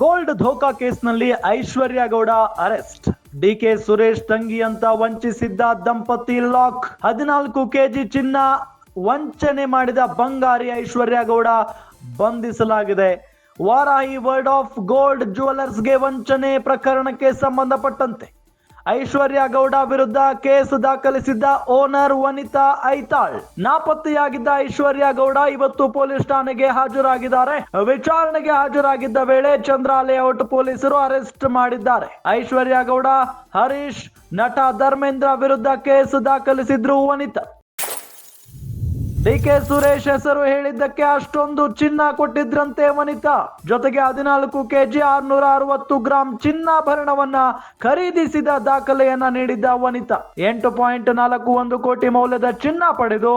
Gold ಧೋಕಾ ಕೇಸ್ನಲ್ಲಿ ಐಶ್ವರ್ಯ Gowda arrest. DK Suresh ತಂಗಿ ಅಂತ ವಂಚಿಸಿದ್ದ ದಂಪತಿ ಲಾಕ್. 14 ಕೆಜಿ ಚಿನ್ನ ವಂಚನೆ ಮಾಡಿದ ಬಂಗಾರಿ ಐಶ್ವರ್ಯ ಗೌಡ ಬಂಧಿಸಲಾಗಿದೆ. ವಾರಾಹಿ ವರ್ಲ್ಡ್ ಆಫ್ ಗೋಲ್ಡ್ ಜ್ಯುವೆಲರ್ಸ್ಗೆ ವಂಚನೆ ಪ್ರಕರಣಕ್ಕೆ ಸಂಬಂಧಪಟ್ಟಂತೆ ಐಶ್ವರ್ಯ ಗೌಡ ವಿರುದ್ಧ ಕೇಸ್ ದಾಖಲಿಸಿದ್ದ ಓನರ್ ವನಿತಾ ಐತಾಳ್. ನಾಪತ್ತೆಯಾಗಿದ್ದ ಐಶ್ವರ್ಯ ಗೌಡ ಇವತ್ತು ಪೊಲೀಸ್ ಠಾಣೆಗೆ ಹಾಜರಾಗಿದ್ದಾರೆ. ವಿಚಾರಣೆಗೆ ಹಾಜರಾಗಿದ್ದ ವೇಳೆ ಚಂದ್ರ ಲೇಔಟ್ ಪೊಲೀಸರು ಅರೆಸ್ಟ್ ಮಾಡಿದ್ದಾರೆ. ಐಶ್ವರ್ಯ ಗೌಡ, ಹರೀಶ್, ನಟ ಧರ್ಮೇಂದ್ರ ವಿರುದ್ಧ ಕೇಸ್ ದಾಖಲಿಸಿದ್ರು ವನಿತಾ. ಡಿಕೆ ಸುರೇಶ್ ಹೆಸರು ಹೇಳಿದ್ದಕ್ಕೆ ಅಷ್ಟೊಂದು ಚಿನ್ನ ಕೊಟ್ಟಿದ್ರಂತೆ ವನಿತಾ. ಜೊತೆಗೆ 14 ಕೆಜಿ 660 ಗ್ರಾಂ ಚಿನ್ನಾಭರಣವನ್ನ ಖರೀದಿಸಿದ ದಾಖಲೆಯನ್ನ ನೀಡಿದ್ದ ವನಿತಾ. 8.41 ಕೋಟಿ ಮೌಲ್ಯದ ಚಿನ್ನ ಪಡೆದು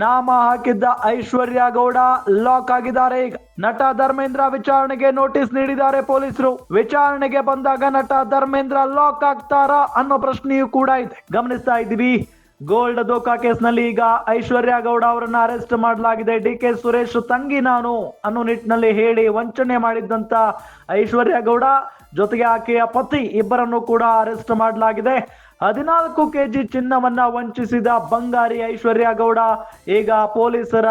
ನಾಮ ಹಾಕಿದ್ದ ಐಶ್ವರ್ಯ ಗೌಡ ಲಾಕ್ ಆಗಿದ್ದಾರೆ. ಈಗ ನಟ ಧರ್ಮೇಂದ್ರ ವಿಚಾರಣೆಗೆ ನೋಟಿಸ್ ನೀಡಿದ್ದಾರೆ ಪೊಲೀಸರು. ವಿಚಾರಣೆಗೆ ಬಂದಾಗ ನಟ ಧರ್ಮೇಂದ್ರ ಲಾಕ್ ಆಗ್ತಾರಾ ಅನ್ನೋ ಪ್ರಶ್ನೆಯೂ ಕೂಡ ಇದೆ. ಗಮನಿಸ್ತಾ ಇದ್ದೀವಿ, ಗೋಲ್ಡ್ ಧೋಕಾ ಕೇಸ್ನಲ್ಲಿ ಈಗ ಐಶ್ವರ್ಯ ಗೌಡ ಅವರನ್ನ ಅರೆಸ್ಟ್ ಮಾಡಲಾಗಿದೆ. ಡಿಕೆ ಸುರೇಶ್ ತಂಗಿ ನಾನು ಅನ್ನೋ ನಿಟ್ಟಿನಲ್ಲಿ ಹೇಳಿ ವಂಚನೆ ಮಾಡಿದ್ದಂತ ಐಶ್ವರ್ಯ ಗೌಡ ಜೊತೆಗೆ ಆಕೆಯ ಪತಿ ಇಬ್ಬರನ್ನು ಕೂಡ ಅರೆಸ್ಟ್ ಮಾಡಲಾಗಿದೆ. 14 ಕೆಜಿ ಚಿನ್ನವನ್ನ ವಂಚಿಸಿದ ಬಂಗಾರಿ ಐಶ್ವರ್ಯ ಗೌಡ ಈಗ ಪೊಲೀಸರ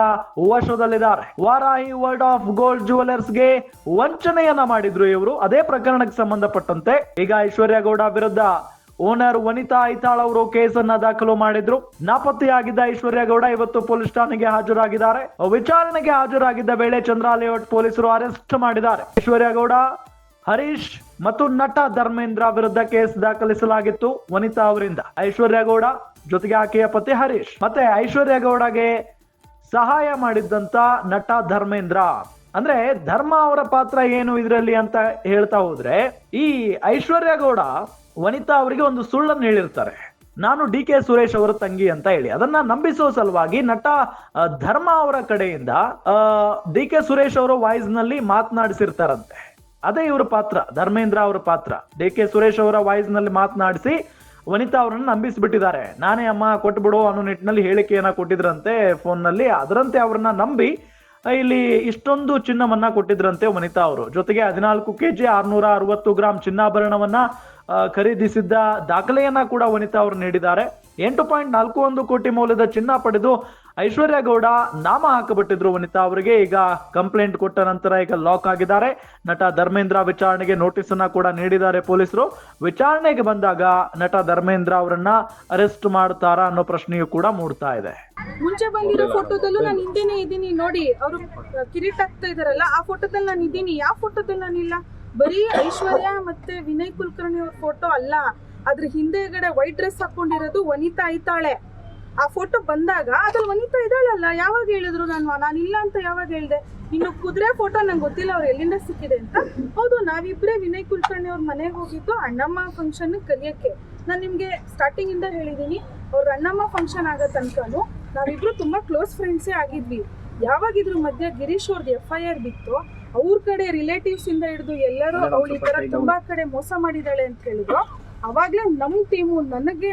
ವಶದಲ್ಲಿದ್ದಾರೆ. ವಾರಾಹಿ ವರ್ಲ್ಡ್ ಆಫ್ ಗೋಲ್ಡ್ ಜ್ಯುವೆಲರ್ಸ್ಗೆ ವಂಚನೆಯನ್ನ ಮಾಡಿದ್ರು ಇವರು. ಅದೇ ಪ್ರಕರಣಕ್ಕೆ ಸಂಬಂಧಪಟ್ಟಂತೆ ಈಗ ಐಶ್ವರ್ಯ ಗೌಡ ವಿರುದ್ಧ ಓನರ್ ವನಿತಾ ಐತಾಳ್ ಅವರು ಕೇಸನ್ನ ದಾಖಲು ಮಾಡಿದ್ರು. ನಾಪತ್ತೆಯಾಗಿದ್ದ ಐಶ್ವರ್ಯ ಗೌಡ ಇವತ್ತು ಪೊಲೀಸ್ ಠಾಣೆಗೆ ಹಾಜರಾಗಿದ್ದಾರೆ. ವಿಚಾರಣೆಗೆ ಹಾಜರಾಗಿದ್ದ ವೇಳೆ ಚಂದ್ರ ಲೇಔಟ್ ಪೊಲೀಸರು ಅರೆಸ್ಟ್ ಮಾಡಿದ್ದಾರೆ. ಐಶ್ವರ್ಯ ಗೌಡ, ಹರೀಶ್ ಮತ್ತು ನಟ ಧರ್ಮೇಂದ್ರ ವಿರುದ್ಧ ಕೇಸ್ ದಾಖಲಿಸಲಾಗಿತ್ತು ವನಿತಾ ಅವರಿಂದ. ಐಶ್ವರ್ಯ ಗೌಡ ಜೊತೆಗೆ ಆಕೆಯ ಪತಿ ಹರೀಶ್ ಮತ್ತೆ ಐಶ್ವರ್ಯ ಗೌಡಗೆ ಸಹಾಯ ಮಾಡಿದ್ದಂತ ನಟ ಧರ್ಮೇಂದ್ರ. ಅಂದ್ರೆ ಧರ್ಮ ಅವರ ಪಾತ್ರ ಏನು ಇದರಲ್ಲಿ ಅಂತ ಹೇಳ್ತಾ ಹೋದ್ರೆ, ಈ ಐಶ್ವರ್ಯ ಗೌಡ ವನಿತಾ ಅವರಿಗೆ ಒಂದು ಸುಳ್ಳನ್ನು ಹೇಳಿರ್ತಾರೆ, ನಾನು ಡಿಕೆ ಸುರೇಶ್ ಅವರ ತಂಗಿ ಅಂತ ಹೇಳಿ. ಅದನ್ನ ನಂಬಿಸುವ ಸಲುವಾಗಿ ನಟ ಧರ್ಮ ಅವರ ಕಡೆಯಿಂದ ಡಿಕೆ ಸುರೇಶ್ ಅವರ ವಾಯ್ಸ್ ನಲ್ಲಿ ಮಾತನಾಡಿಸಿರ್ತಾರಂತೆ. ಅದೇ ಇವರ ಪಾತ್ರ, ಧರ್ಮೇಂದ್ರ ಅವರ ಪಾತ್ರ. ಡಿಕೆ ಸುರೇಶ್ ಅವರ ವಾಯ್ಸ್ ನಲ್ಲಿ ಮಾತನಾಡಿಸಿ ವನಿತಾ ಅವರನ್ನು ನಂಬಿಸ್ಬಿಟ್ಟಿದ್ದಾರೆ. ನಾನೇ ಅಮ್ಮ ಕೊಟ್ಬಿಡು ಅನ್ನೋ ನಿಟ್ಟಿನಲ್ಲಿ ಹೇಳಿಕೆಯನ್ನ ಕೊಟ್ಟಿದ್ರಂತೆ ಫೋನ್ ನಲ್ಲಿ. ಅದರಂತೆ ಅವ್ರನ್ನ ನಂಬಿ ಇಲ್ಲಿ ಇಷ್ಟೊಂದು ಚಿನ್ನವನ್ನ ಕೊಟ್ಟಿದ್ರಂತೆ ವನಿತಾ ಅವರು. ಜೊತೆಗೆ 14 ಕೆಜಿ 660 ಗ್ರಾಂ ಚಿನ್ನಾಭರಣವನ್ನ ಖರೀದಿಸಿದ್ದ ದಾಖಲೆಯನ್ನ ಕೂಡ ವನಿತಾ ಅವರು ನೀಡಿದ್ದಾರೆ. 8.41 ಕೋಟಿ ಮೌಲ್ಯದ ಚಿನ್ನ ಪಡೆದು ಐಶ್ವರ್ಯ ಗೌಡ ನಾಮ ಹಾಕಬಿಟ್ಟಿದ್ರು ವನಿತಾ ಅವರಿಗೆ. ಈಗ ಕಂಪ್ಲೇಂಟ್ ಕೊಟ್ಟ ನಂತರ ಈಗ ಲಾಕ್ ಆಗಿದ್ದಾರೆ. ನಟ ಧರ್ಮೇಂದ್ರ ವಿಚಾರಣೆಗೆ ನೋಟಿಸ್ ಅನ್ನ ಕೂಡ ನೀಡಿದ್ದಾರೆ ಪೊಲೀಸರು. ವಿಚಾರಣೆಗೆ ಬಂದಾಗ ನಟ ಧರ್ಮೇಂದ್ರ ಅವರನ್ನ ಅರೆಸ್ಟ್ ಮಾಡ್ತಾರಾ ಅನ್ನೋ ಪ್ರಶ್ನೆಯೂ ಕೂಡ ಮೂಡ್ತಾ ಇದೆ. ಮುಂಚೆ ಬಂದಿರೋ ಫೋಟೋದಲ್ಲೂ ನಾನು ಹಿಂದೆನೇ ಇದ್ದೀನಿ ನೋಡಿ. ಅವರು ಕಿರೀಟ ಹಾಕ್ತಾ ಇದಾರಲ್ಲ, ಆ ಫೋಟೋದಲ್ಲಿ ನಾನು ಇದ್ದೀನಿ. ಯಾವ ಫೋಟೋದಲ್ಲಿ ನಾನಿಲ್ಲ. ಬರೀ ಐಶ್ವರ್ಯ ಮತ್ತೆ ವಿನಯ್ ಕುಲಕರ್ಣಿ ಅವ್ರ ಫೋಟೋ ಅಲ್ಲ, ಅದ್ರ ಹಿಂದೆಗಡೆ ವೈಟ್ ಡ್ರೆಸ್ ಹಾಕೊಂಡಿರೋದು ವನಿತಾ ಐತಾಳೆ. ಆ ಫೋಟೋ ಬಂದಾಗ ಅದ್ರಲ್ಲಿ ವನಿತಾ ಇದ್ದಾಳಲ್ಲ. ಯಾವಾಗ ಹೇಳಿದ್ರು ನಾನಿಲ್ಲ ಅಂತ ಯಾವಾಗ ಹೇಳ್ದೆ? ಇನ್ನು ಕುದುರೆ ಫೋಟೋ ನಂಗೆ ಗೊತ್ತಿಲ್ಲ ಅವ್ರು ಎಲ್ಲಿಂದ ಸಿಕ್ಕಿದೆ ಅಂತ. ಹೌದು, ನಾವಿಬ್ಬರೇ ವಿನಯ್ ಕುಲಕರ್ಣಿ ಅವ್ರ ಮನೆಗೆ ಹೋಗಿದ್ದು ಅಣ್ಣಮ್ಮ ಫಂಕ್ಷನ್ ಕಲಿಯಕ್ಕೆ. ನಾನು ನಿಮ್ಗೆ ಸ್ಟಾರ್ಟಿಂಗ್ ಇಂದ ಹೇಳಿದೀನಿ, ಅವ್ರ ಅಣ್ಣಮ್ಮ ಫಂಕ್ಷನ್ ಆಗೋ ತನಕನು ನಾವಿಬ್ರು ತುಂಬಾ ಕ್ಲೋಸ್ ಫ್ರೆಂಡ್ಸೇ ಆಗಿದ್ವಿ. ಯಾವಾಗ ಇದ್ರ ಮಧ್ಯೆ ಗಿರೀಶ್ ಅವ್ರದ್ದು FIR ಬಿತ್ತು, ಅವ್ರ ಕಡೆ ರಿಲೇಟಿವ್ಸ್ ಇಂದ ಹಿಡಿದು ಎಲ್ಲರೂ ಅವಳು ಈ ತರ ತುಂಬಾ ಕಡೆ ಮೋಸ ಮಾಡಿದಾಳೆ ಅಂತ ಹೇಳಿದ್ರು. ಅವಾಗ್ಲೇ ನಮ್ ಟೀಮು, ನನಗೆ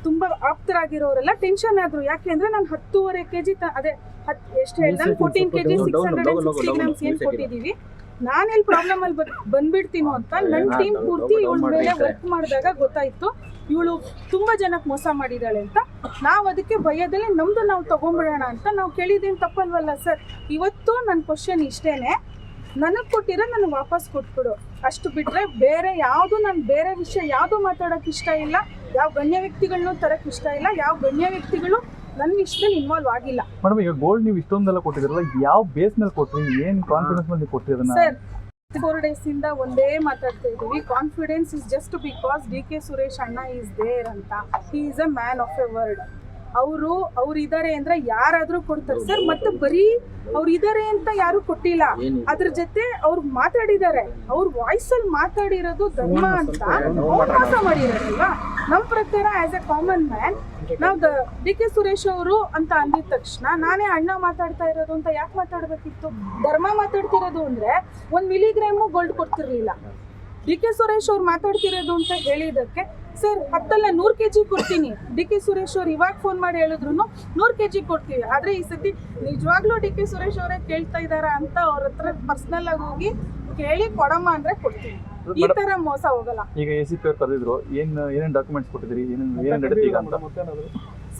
ತುಂಬಾ ಆಪ್ತರಾಗಿರೋರೆಲ್ಲ ಟೆನ್ಷನ್ ಆದ್ರು. ಯಾಕೆಂದ್ರೆ ನಾನು 10.5 ಕೆಜಿ ಅದೇ ಎಷ್ಟು ಹೇಳಿದ್ರೆ 14 ಕೆಜಿ 660 ಗ್ರಾಮ್ಸ್ ಏನ್ ಕೊಟ್ಟಿದೀವಿ, ನಾನೆಲ್ಲಿ ಪ್ರಾಬ್ಲಮ್ ಅಲ್ಲಿ ಬಂದ್ಬಿಡ್ತೀನೋ ಅಂತ ನನ್ನ ಟೀಮ್ ಪೂರ್ತಿ ಇವಳ ಮೇಲೆ ವರ್ಕ್ ಮಾಡಿದಾಗ ಗೊತ್ತಾಯ್ತು ಇವಳು ತುಂಬಾ ಜನಕ್ಕೆ ಮೋಸ ಮಾಡಿದಾಳೆ ಅಂತ. ನಾವು ಅದಕ್ಕೆ ಭಯದಲ್ಲಿ ನಮ್ದು ನಾವು ತಗೊಂಡ್ಬಿಡೋಣ ಅಂತ ನಾವು ಕೇಳಿದೇನು ತಪ್ಪಲ್ವಲ್ಲ ಸರ್. ಇವತ್ತು ನನ್ನ ಕ್ವಶನ್ ಇಷ್ಟೇನೆ, ನನಗೆ ಕೊಟ್ಟಿರೋ ನನಗೆ ವಾಪಸ್ ಕೊಟ್ಬಿಡು. ಅಷ್ಟು ಬಿಟ್ರೆ ಬೇರೆ ಯಾವುದು, ನಾನು ಬೇರೆ ವಿಷಯ ಯಾವುದು ಮಾತಾಡೋಕೆ ಇಷ್ಟ ಇಲ್ಲ. ಯಾವ ಗಣ್ಯ ವ್ಯಕ್ತಿಗಳನ್ನೂ ತರಕ್ಕೆ ಇಷ್ಟ ಇಲ್ಲ. ಯಾವ ಗಣ್ಯ ವ್ಯಕ್ತಿಗಳು ನನ್ನ ವಿಷಯದಲ್ಲಿ ಇನ್ವಾಲ್ವ್ ಆಗಿಲ್ಲ. ಮೇಡಮ್, ಈಗ ಗೋಲ್ಡ್ ನೀವು ಇಷ್ಟೊಂದೆಲ್ಲ ಕೊಟ್ಟಿದ್ರಲ್ಲ, ಯಾವ ಬೇಸ್ ಮೇಲೆ ಕೊಟ್ರಿ? ಏನು ಕಾನ್ಫಿಡೆನ್ಸ್ ಮೇಲೆ ಕೊಟ್ಟಿರೋದನ್ನ? ಸರ್, 4 days ಇಂದ ಒಂದೇ ಮಾತಾಡ್ತಾ ಇದ್ದೀವಿ. Confidence is just because DK Suresh ಅಣ್ಣ ಈಸ್ ದೇರ್ ಅಂತ. He is a man of a word. ಅವ್ರು ಇದಾರೆ ಅಂದ್ರೆ ಯಾರಾದ್ರೂ ಕೊಡ್ತಾರೆ ಸರ್. ಮತ್ತೆ ಬರೀ ಅವ್ರು ಇದಾರೆ ಅಂತ ಯಾರು ಕೊಟ್ಟಿಲ್ಲ, ಅದ್ರ ಜೊತೆ ಅವ್ರು ಮಾತಾಡಿದ್ದಾರೆ. ಅವ್ರ ವಾಯ್ಸ್ ಅಲ್ಲಿ ಮಾತಾಡಿರೋದು ಧರ್ಮ ಅಂತ ಅವ್ರು ಮೋಸ ಮಾಡಿರೋದಲ್ವಾ. ನಮ್ ಪ್ರಕಾರ ಆಸ್ ಎ ಕಾಮನ್ ಮ್ಯಾನ್ ನಾವು ಡಿಕೆ ಸುರೇಶ್ ಅವರು ಅಂತ ಅಂದಿದ ತಕ್ಷಣ ನಾನೇ ಅಣ್ಣ ಮಾತಾಡ್ತಾ ಇರೋದು ಅಂತ ಯಾಕೆ ಮಾತಾಡ್ಬೇಕಿತ್ತು? ಧರ್ಮ ಮಾತಾಡ್ತಿರೋದು ಅಂದ್ರೆ 1 ಮಿಲಿಗ್ರಾಮು ಗೋಲ್ಡ್ ಕೊಡ್ತಿರ್ಲಿಲ್ಲ. ಡಿಕೆ ಸುರೇಶ್ ಅವ್ರು ಮಾತಾಡ್ತಿರೋದು ಅಂತ ಹೇಳಿದಕ್ಕೆ ಸರ್ 10 100 kg ಕೊಡ್ತೀನಿ. ಡಿ ಕೆ ಸುರೇಶ್ ಅವ್ರು ಇವಾಗ ಫೋನ್ ಮಾಡಿ ಹೇಳಿದ್ರು 100 kg ಕೊಡ್ತೀವಿ. ಆದ್ರೆ ಈ ಸತಿ ನಿಜವಾಗ್ಲೂ ಡಿ ಕೆ ಸುರೇಶ್ ಅವರೇ ಕೇಳ್ತಾ ಇದಾರ ಅಂತ ಅವ್ರ ಹತ್ರ ಪರ್ಸನಲ್ ಆಗಿ ಹೋಗಿ ಕೇಳಿ ಕೊಡಮ್ಮ ಅಂದ್ರೆ ಕೊಡ್ತೀವಿ. ಈ ತರ ಮೋಸ ಹೋಗಲ್ಲ. ಈಗ ACP ಅವ್ರು ಕರೆದಿದ್ರು, ಏನೇನು ಡಾಕ್ಯುಮೆಂಟ್ಸ್ ಕೊಟ್ಟಿದ್ದೀರಿ, ಏನೇನು ನಡೀತಿ ಈಗ ಅಂತ?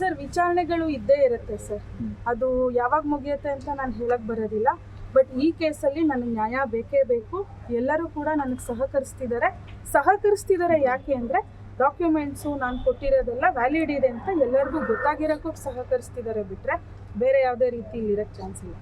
ಸರ್ ವಿಚಾರಣೆಗಳು ಇದ್ದೇ ಇರುತ್ತೆ ಸರ್. ಅದು ಯಾವಾಗ ಮುಗಿಯುತ್ತೆ ಅಂತ ನಾನು ಹೇಳಕ್ ಬರೋದಿಲ್ಲ. ಬಟ್ ಈ ಕೇಸಲ್ಲಿ ನನಗೆ ನ್ಯಾಯ ಬೇಕೇ ಬೇಕು. ಎಲ್ಲರೂ ಕೂಡ ನನಗೆ ಸಹಕರಿಸ್ತಿದ್ದಾರೆ. ಯಾಕೆ ಅಂದರೆ ಡಾಕ್ಯುಮೆಂಟ್ಸು ನಾನು ಕೊಟ್ಟಿರೋದೆಲ್ಲ ವ್ಯಾಲಿಡ್ ಇದೆ ಅಂತ ಎಲ್ಲರಿಗೂ ಗೊತ್ತಾಗಿರೋಕ್ಕೂ ಸಹಕರಿಸ್ತಿದ್ದಾರೆ ಬಿಟ್ಟರೆ ಬೇರೆ ಯಾವುದೇ ರೀತಿ ಇರೋಕ್ಕೆ ಚಾನ್ಸ್ ಇಲ್ಲ.